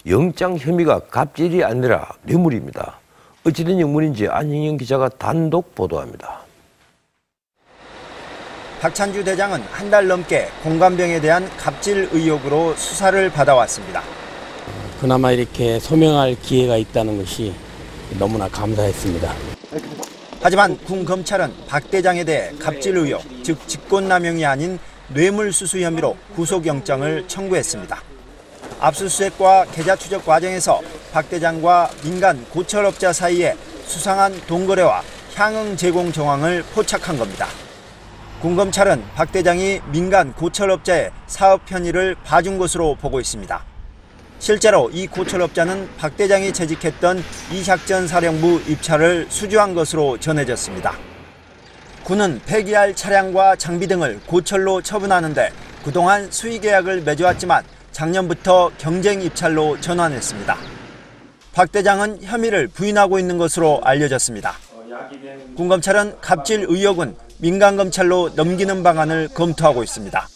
영장 혐의가 갑질이 아니라 뇌물입니다. 어찌된 영문인지 안영영 기자가 단독 보도합니다. 박찬주 대장은 한 달 넘게 공관병에 대한 갑질 의혹으로 수사를 받아왔습니다. 그나마 이렇게 소명할 기회가 있다는 것이 너무나 감사했습니다. 하지만 군 검찰은 박 대장에 대해 갑질 의혹, 즉 직권남용이 아닌 뇌물수수 혐의로 구속영장을 청구했습니다. 압수수색과 계좌 추적 과정에서 박 대장과 민간 고철업자 사이에 수상한 돈거래와 향응 제공 정황을 포착한 겁니다. 군 검찰은 박 대장이 민간 고철업자의 사업 편의를 봐준 것으로 보고 있습니다. 실제로 이 고철업자는 박 대장이 재직했던 이작전 사령부 입찰을 수주한 것으로 전해졌습니다. 군은 폐기할 차량과 장비 등을 고철로 처분하는데 그동안 수의 계약을 맺어왔지만 작년부터 경쟁 입찰로 전환했습니다. 박 대장은 혐의를 부인하고 있는 것으로 알려졌습니다. 군 검찰은 갑질 의혹은 민간검찰로 넘기는 방안을 검토하고 있습니다.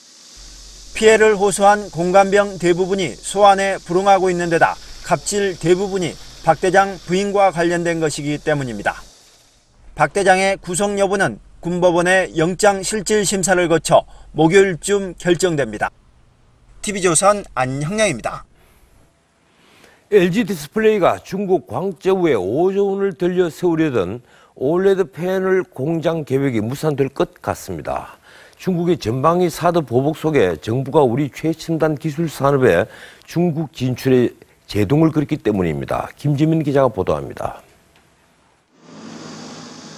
피해를 호소한 공관병 대부분이 소환에 불응하고 있는 데다 갑질 대부분이 박 대장 부인과 관련된 것이기 때문입니다. 박 대장의 구속 여부는 군법원의 영장 실질 심사를 거쳐 목요일쯤 결정됩니다. TV조선 안형량입니다. LG 디스플레이가 중국 광저우에 5조 원을 들여 세우려던 올레드 패널 공장 계획이 무산될 것 같습니다. 중국의 전방위 사드 보복 속에 정부가 우리 최첨단 기술 산업에 중국 진출에 제동을 걸었기 때문입니다. 김지민 기자가 보도합니다.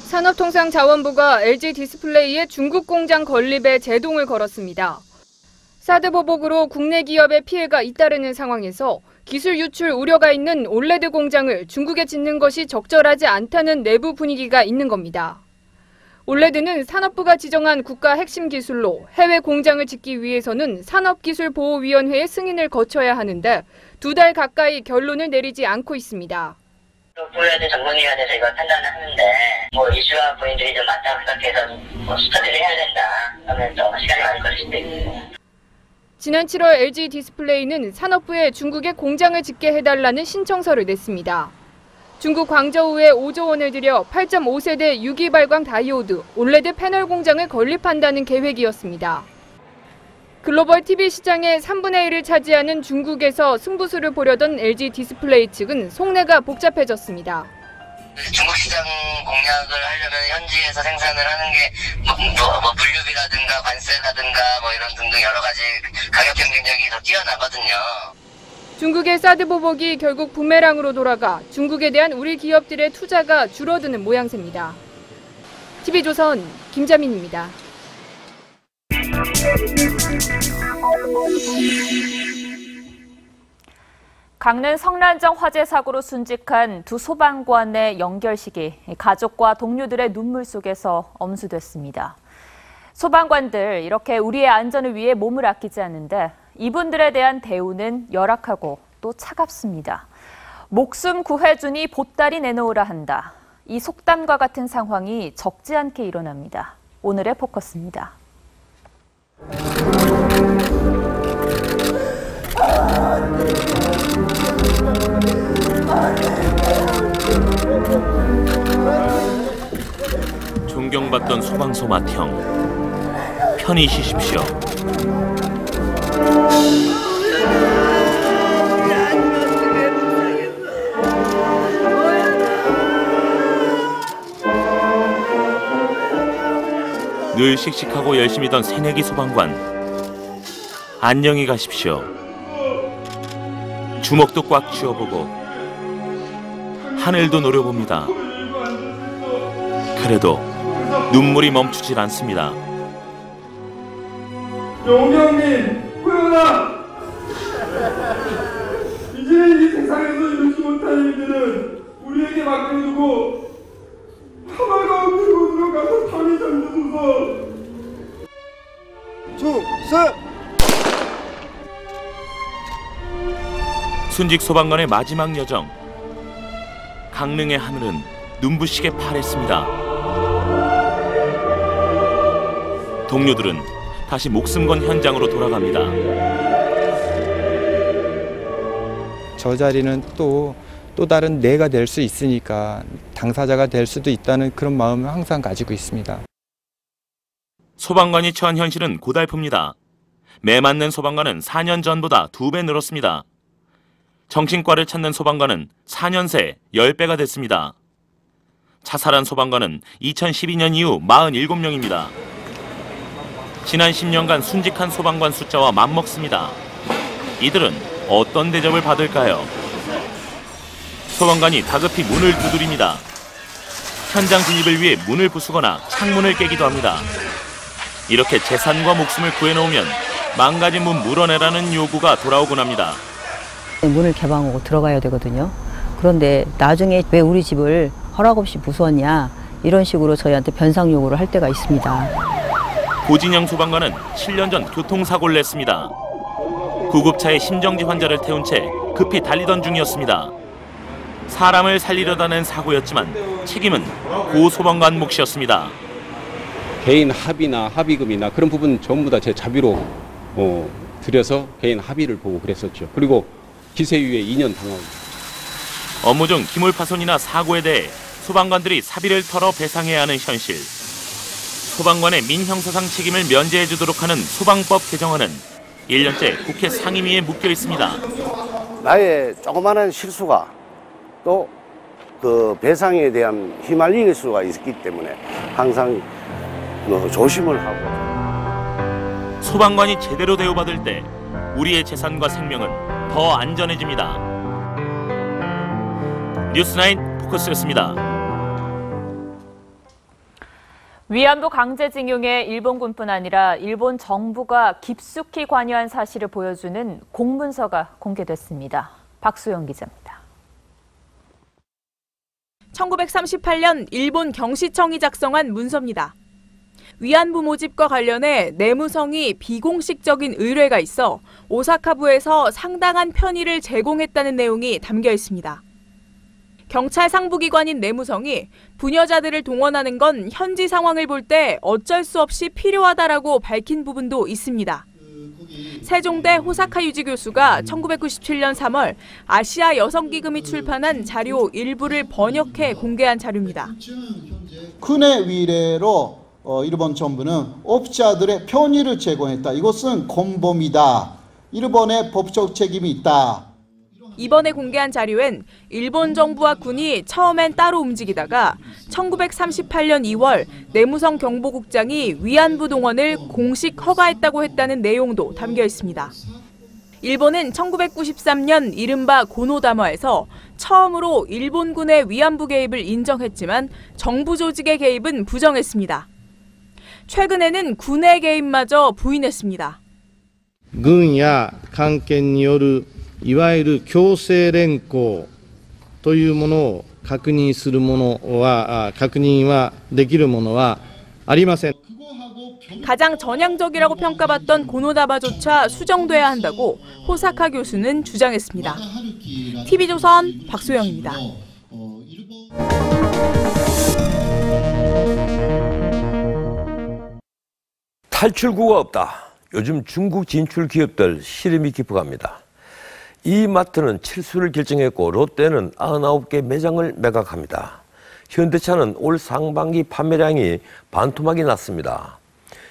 산업통상자원부가 LG 디스플레이의 중국 공장 건립에 제동을 걸었습니다. 사드 보복으로 국내 기업에 피해가 잇따르는 상황에서 기술 유출 우려가 있는 올레드 공장을 중국에 짓는 것이 적절하지 않다는 내부 분위기가 있는 겁니다. 올레드는 산업부가 지정한 국가 핵심 기술로 해외 공장을 짓기 위해서는 산업기술보호위원회의 승인을 거쳐야 하는데 2달 가까이 결론을 내리지 않고 있습니다. 보여야 전문위원회 저희가 판단을 하는데 이슈와 부인들이 좀 많다고 생각해서 수사들을 해야 된다 하면 좀 시간이 많이 걸릴 수도 있습니다. 지난 7월 LG 디스플레이는 산업부에 중국에 공장을 짓게 해달라는 신청서를 냈습니다. 중국 광저우에 5조 원을 들여 8.5세대 유기발광 다이오드, 올레드 패널 공장을 건립한다는 계획이었습니다. 글로벌 TV 시장의 3분의 1을 차지하는 중국에서 승부수를 보려던 LG 디스플레이 측은 속내가 복잡해졌습니다. 중국 시장 공략을 하려면 현지에서 생산을 하는 게 물류비라든가 관세라든가 이런 등등 여러 가지 가격 경쟁력이 더 뛰어나거든요. 중국의 사드 보복이 결국 부메랑으로 돌아가 중국에 대한 우리 기업들의 투자가 줄어드는 모양새입니다. TV조선 김자민입니다. 강릉 성란정 화재 사고로 순직한 두 소방관의 연결식이 가족과 동료들의 눈물 속에서 엄수됐습니다. 소방관들 이렇게 우리의 안전을 위해 몸을 아끼지 않는데 이분들에 대한 대우는 열악하고 또 차갑습니다. 목숨 구해주니 보따리 내놓으라 한다. 이 속담과 같은 상황이 적지 않게 일어납니다. 오늘의 포커스입니다. 존경받던 소방서 맏형, 편히 쉬십시오. 늘 씩씩하고 열심히던 새내기 소방관, 안녕히 가십시오. 주먹도 꽉 쥐어보고 하늘도 노려봅니다. 그래도 눈물이 멈추질 않습니다. 용영민, 구현아! 이제 이 세상에서 이루지 못할 일들은 우리에게 맡겨두고 하나가 없는 곳으로 가서 편히 잠들어서 충성! 순직 소방관의 마지막 여정. 강릉의 하늘은 눈부시게 파랬습니다. 동료들은 다시 목숨 건 현장으로 돌아갑니다. 저 자리는 또 또 다른 내가 될 수 있으니까 당사자가 될 수도 있다는 그런 마음을 항상 가지고 있습니다. 소방관이 처한 현실은 고달픕니다. 매 맞는 소방관은 4년 전보다 2배 늘었습니다. 정신과를 찾는 소방관은 4년 새 10배가 됐습니다. 자살한 소방관은 2012년 이후 47명입니다. 지난 10년간 순직한 소방관 숫자와 맞먹습니다. 이들은 어떤 대접을 받을까요? 소방관이 다급히 문을 두드립니다. 현장 진입을 위해 문을 부수거나 창문을 깨기도 합니다. 이렇게 재산과 목숨을 구해놓으면 망가진 문 물어내라는 요구가 돌아오곤 합니다. 문을 개방하고 들어가야 되거든요. 그런데 나중에 왜 우리 집을 허락 없이 부수었냐 이런 식으로 저희한테 변상 요구를 할 때가 있습니다. 고진영 소방관은 7년 전 교통사고를 냈습니다. 구급차에 심정지 환자를 태운 채 급히 달리던 중이었습니다. 사람을 살리려다 낸 사고였지만 책임은 고 소방관 몫이었습니다. 개인 합의나 합의금이나 그런 부분 전부 다 제 자비로 들여서 개인 합의를 보고 그랬었죠. 그리고 기세유예 2년 당하고. 업무 중 기물 파손이나 사고에 대해 소방관들이 사비를 털어 배상해야 하는 현실. 소방관의 민형사상 책임을 면제해 주도록 하는 소방법 개정안은 1년째 국회 상임위에 묶여 있습니다. 나의 조그마한 실수가 또 그 배상에 대한 휘말릴 수가 있기 때문에 항상 조심을 하고. 소방관이 제대로 대우받을 때 우리의 재산과 생명은 더 안전해집니다. 뉴스9 포커스였습니다. 위안부 강제징용에 일본군뿐 아니라 일본 정부가 깊숙이 관여한 사실을 보여주는 공문서가 공개됐습니다. 박수영 기자입니다. 1938년 일본 경시청이 작성한 문서입니다. 위안부 모집과 관련해 내무성이 비공식적인 의뢰가 있어 오사카부에서 상당한 편의를 제공했다는 내용이 담겨 있습니다. 경찰 상부기관인 내무성이 부녀자들을 동원하는 건 현지 상황을 볼 때 어쩔 수 없이 필요하다라고 밝힌 부분도 있습니다. 세종대 호사카 유지 교수가 1997년 3월 아시아 여성기금이 출판한 자료 일부를 번역해 공개한 자료입니다. 군의 위례로 일본 정부는 업자들의 편의를 제공했다. 이것은 공범이다. 일본의 법적 책임이 있다. 이번에 공개한 자료엔 일본 정부와 군이 처음엔 따로 움직이다가 1938년 2월 내무성 경보국장이 위안부 동원을 공식 허가했다고 했다는 내용도 담겨 있습니다. 일본은 1993년 이른바 고노다마에서 처음으로 일본군의 위안부 개입을 인정했지만 정부 조직의 개입은 부정했습니다. 최근에는 군의 개입마저 부인했습니다. 軍や官憲によるいわゆる強制連行というものを確認はできるものはありません. 가장 전향적이라고 평가받던 고노다마조차 수정돼야 한다고 호사카 교수는 주장했습니다. TV조선 박소영입니다. 탈출구가 없다. 요즘 중국 진출 기업들 시름이 깊어갑니다. 이마트는 철수를 결정했고 롯데는 99개 매장을 매각합니다. 현대차는 올 상반기 판매량이 반토막이 났습니다.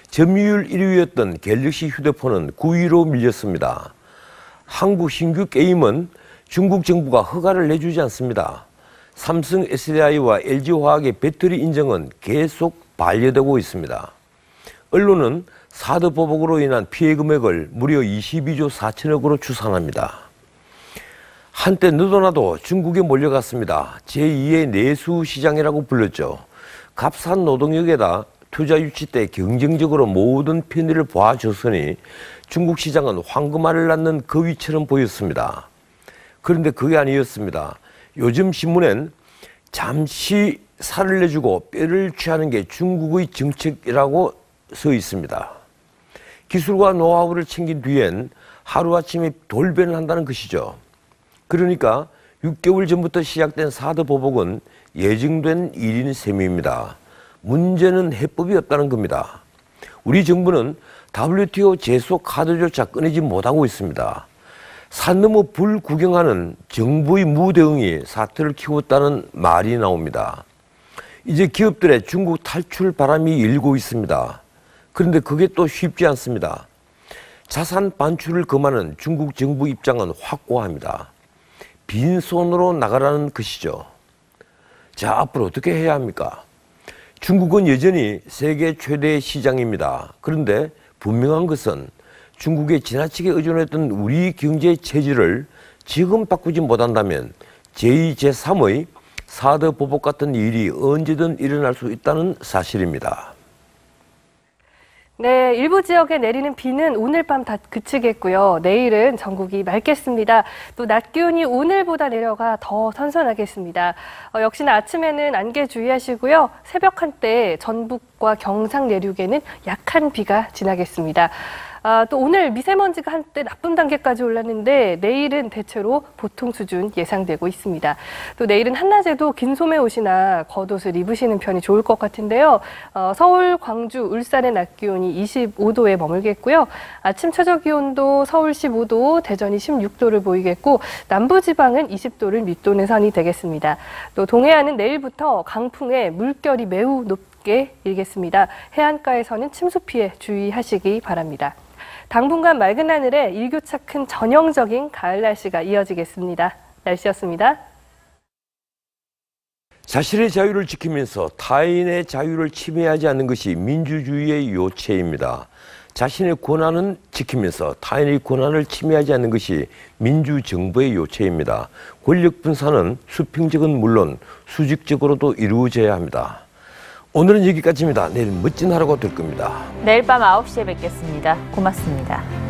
점유율 1위였던 갤럭시 휴대폰은 9위로 밀렸습니다. 한국 신규 게임은 중국 정부가 허가를 내주지 않습니다. 삼성 SDI와 LG화학의 배터리 인정은 계속 반려되고 있습니다. 언론은 사드 보복으로 인한 피해 금액을 무려 22조 4천억으로 추산합니다. 한때 너도나도 중국에 몰려갔습니다. 제2의 내수 시장이라고 불렸죠. 값싼 노동력에다 투자 유치 때 경쟁적으로 모든 편의를 봐줬으니 중국 시장은 황금알을 낳는 거위처럼 보였습니다. 그런데 그게 아니었습니다. 요즘 신문엔 잠시 살을 내주고 뼈를 취하는 게 중국의 정책이라고 써 있습니다. 기술과 노하우를 챙긴 뒤엔 하루아침에 돌변을 한다는 것이죠. 그러니까 6개월 전부터 시작된 사드 보복은 예정된 일인 셈입니다. 문제는 해법이 없다는 겁니다. 우리 정부는 WTO 제소 카드조차 꺼내지 못하고 있습니다. 산 너머 불 구경하는 정부의 무대응이 사태를 키웠다는 말이 나옵니다. 이제 기업들의 중국 탈출 바람이 일고 있습니다. 그런데 그게 또 쉽지 않습니다. 자산 반출을 금하는 중국 정부 입장은 확고합니다. 빈손으로 나가라는 것이죠. 자, 앞으로 어떻게 해야 합니까? 중국은 여전히 세계 최대 시장입니다. 그런데 분명한 것은 중국에 지나치게 의존했던 우리 경제 체질을 지금 바꾸지 못한다면 제2, 제3의 사드 보복 같은 일이 언제든 일어날 수 있다는 사실입니다. 네, 일부 지역에 내리는 비는 오늘 밤 다 그치겠고요. 내일은 전국이 맑겠습니다. 또 낮 기온이 오늘보다 내려가 더 선선하겠습니다. 역시나 아침에는 안개 주의하시고요. 새벽 한때 전북과 경상 내륙에는 약한 비가 지나겠습니다. 또 오늘 미세먼지가 한때 나쁨 단계까지 올랐는데 내일은 대체로 보통 수준 예상되고 있습니다. 또 내일은 한낮에도 긴 소매 옷이나 겉옷을 입으시는 편이 좋을 것 같은데요. 서울, 광주, 울산의 낮 기온이 25도에 머물겠고요. 아침 최저 기온도 서울 15도, 대전이 16도를 보이겠고 남부지방은 20도를 밑도는 선이 되겠습니다. 또 동해안은 내일부터 강풍에 물결이 매우 높게 일겠습니다. 해안가에서는 침수 피해 주의하시기 바랍니다. 당분간 맑은 하늘에 일교차 큰 전형적인 가을 날씨가 이어지겠습니다. 날씨였습니다. 자신의 자유를 지키면서 타인의 자유를 침해하지 않는 것이 민주주의의 요체입니다. 자신의 권한은 지키면서 타인의 권한을 침해하지 않는 것이 민주정부의 요체입니다. 권력 분산은 수평적은 물론 수직적으로도 이루어져야 합니다. 오늘은 여기까지입니다. 내일 멋진 하루가 될 겁니다. 내일 밤 9시에 뵙겠습니다. 고맙습니다.